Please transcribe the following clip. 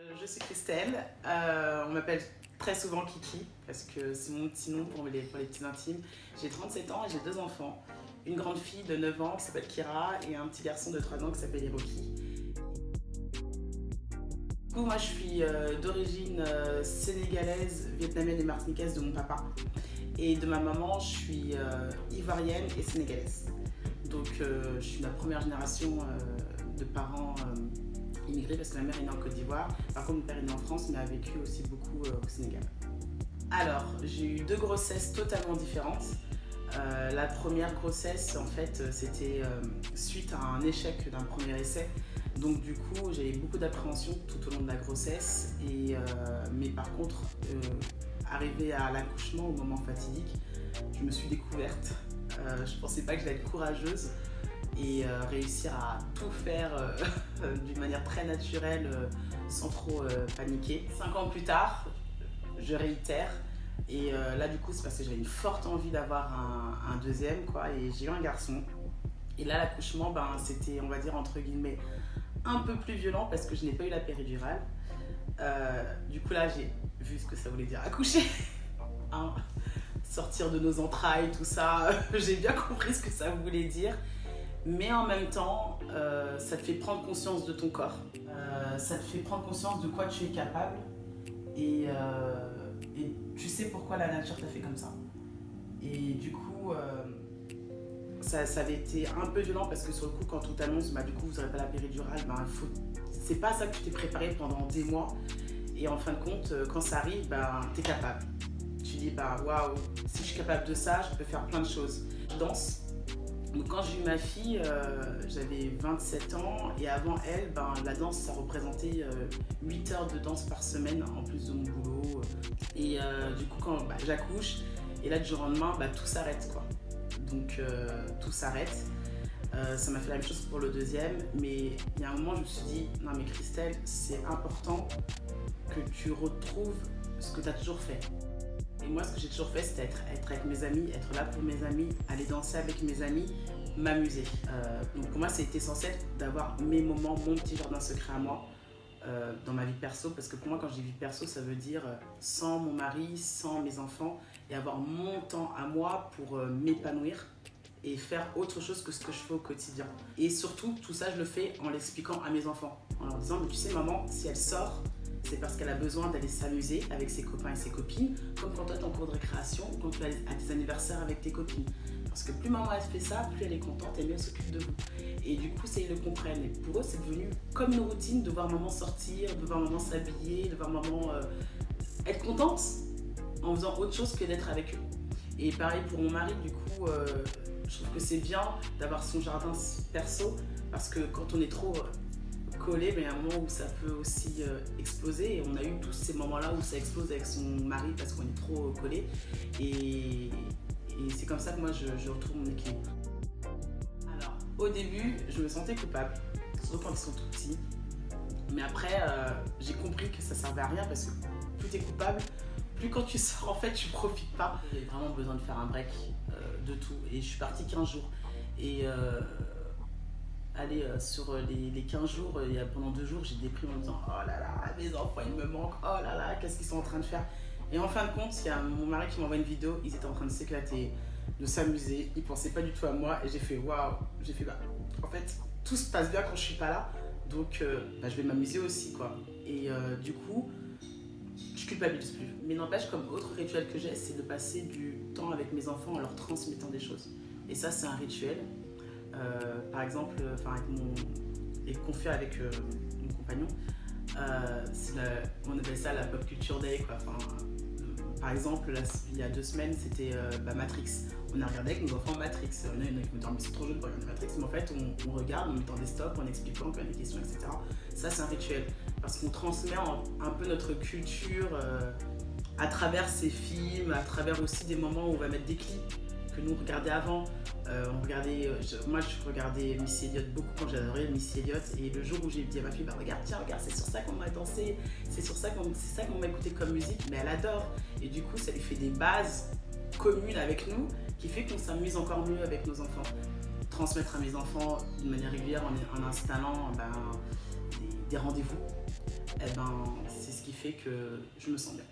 Je suis Christelle, on m'appelle très souvent Kiki parce que c'est mon petit nom pour les petits intimes. J'ai 37 ans et j'ai 2 enfants, une grande fille de 9 ans qui s'appelle Kira et un petit garçon de 3 ans qui s'appelle Hiroki. Du coup, moi je suis d'origine sénégalaise, vietnamienne et martiniquaise de mon papa. Et de ma maman, je suis ivoirienne et sénégalaise. Donc je suis la première génération de parents immigrés parce que ma mère est née en Côte d'Ivoire. Par contre, mon père est né en France mais a vécu aussi beaucoup au Sénégal. Alors, j'ai eu 2 grossesses totalement différentes. La première grossesse, en fait, c'était suite à un échec d'un premier essai. Donc du coup, j'ai eu beaucoup d'appréhension tout au long de la grossesse. Mais par contre, arrivée à l'accouchement, au moment fatidique, je me suis découverte. Je pensais pas que j'allais être courageuse et réussir à tout faire d'une manière très naturelle, sans trop paniquer. 5 ans plus tard, je réitère. Et là, du coup, c'est parce que j'avais une forte envie d'avoir un deuxième, quoi. Et j'ai eu un garçon. Et là, l'accouchement, c'était, on va dire, entre guillemets, un peu plus violent parce que je n'ai pas eu la péridurale. Du coup, là, j'ai vu ce que ça voulait dire accoucher. Hein, sortir de nos entrailles, tout ça. J'ai bien compris ce que ça voulait dire. Mais en même temps, ça te fait prendre conscience de ton corps. Ça te fait prendre conscience de quoi tu es capable. Et tu sais pourquoi la nature t'a fait comme ça. Et du coup, ça avait été un peu violent parce que sur le coup, quand on t'annonce, du coup, vous n'aurez pas la péridurale, c'est pas ça que tu t'es préparé pendant des mois. Et en fin de compte, quand ça arrive, t'es capable. Tu dis, waouh, si je suis capable de ça, je peux faire plein de choses. Je danse. Donc quand j'ai eu ma fille, j'avais 27 ans et avant elle, la danse, ça représentait 8 heures de danse par semaine en plus de mon boulot. Et du coup, quand j'accouche, et là du jour au lendemain, tout s'arrête, quoi. Donc tout s'arrête. Ça m'a fait la même chose pour le deuxième, mais il y a un moment, je me suis dit, non mais Christelle, c'est important que tu retrouves ce que tu as toujours fait. Et moi, ce que j'ai toujours fait, c'était être avec mes amis, être là pour mes amis, aller danser avec mes amis, m'amuser. Donc pour moi, c'était essentiel d'avoir mes moments, mon petit jardin secret à moi dans ma vie perso. Parce que pour moi, quand je dis vie perso, ça veut dire sans mon mari, sans mes enfants, et avoir mon temps à moi pour m'épanouir et faire autre chose que ce que je fais au quotidien. Et surtout, tout ça, je le fais en l'expliquant à mes enfants. En leur disant, mais tu sais maman, si elle sort, c'est parce qu'elle a besoin d'aller s'amuser avec ses copains et ses copines, comme quand toi t'es en cours de récréation ou quand tu as tes anniversaires avec tes copines. Parce que plus maman elle fait ça, plus elle est contente et mieux elle s'occupe de vous. Et du coup, ils le comprennent. Et pour eux, c'est devenu comme une routine de voir maman sortir, de voir maman s'habiller, de voir maman être contente en faisant autre chose que d'être avec eux. Et pareil pour mon mari, du coup, je trouve que c'est bien d'avoir son jardin perso parce que quand on est trop collé, mais il y a un moment où ça peut aussi exploser et on a eu tous ces moments-là où ça explose avec son mari parce qu'on est trop collé et c'est comme ça que moi je retrouve mon équilibre. Alors au début je me sentais coupable, surtout quand ils sont tout petits, mais après j'ai compris que ça servait à rien parce que plus t'es coupable, plus quand tu sors en fait tu profites pas. J'ai vraiment besoin de faire un break de tout et je suis partie 15 jours et sur les 15 jours, pendant 2 jours, j'ai déprimé en me disant « Oh là là, mes enfants, ils me manquent, oh là là, qu'est-ce qu'ils sont en train de faire ?» Et en fin de compte, il y a mon mari qui m'envoie une vidéo, ils étaient en train de s'éclater, de s'amuser, ils pensaient pas du tout à moi et j'ai fait « Waouh !» J'ai fait en fait, tout se passe bien quand je suis pas là, donc je vais m'amuser aussi, quoi. Et du coup, je culpabilise plus. Mais n'empêche, comme autre rituel que j'ai, c'est de passer du temps avec mes enfants en leur transmettant des choses. Et ça, c'est un rituel. Par exemple, et qu'on fait avec mon compagnon, on appelle ça la pop culture day, quoi. Par exemple, là, il y a 2 semaines, c'était Matrix. On a regardé avec nos enfants Matrix. On a une qui me dit « c'est trop jeune pour regarder Matrix », mais en fait, on regarde en mettant des stops, en expliquant, quand il y a des questions, etc. Ça, c'est un rituel, parce qu'on transmet un peu notre culture à travers ces films, à travers aussi des moments où on va mettre des clips que nous on regardait avant. Moi je regardais Missy Elliott beaucoup quand j'adorais Missy Elliott et le jour où j'ai dit à ma fille regarde, c'est sur ça qu'on m'a dansé, c'est ça qu'on m'a écouté comme musique, mais elle adore et du coup ça lui fait des bases communes avec nous qui fait qu'on s'amuse encore mieux avec nos enfants. Transmettre à mes enfants de manière régulière en installant des rendez-vous eh ben, c'est ce qui fait que je me sens bien.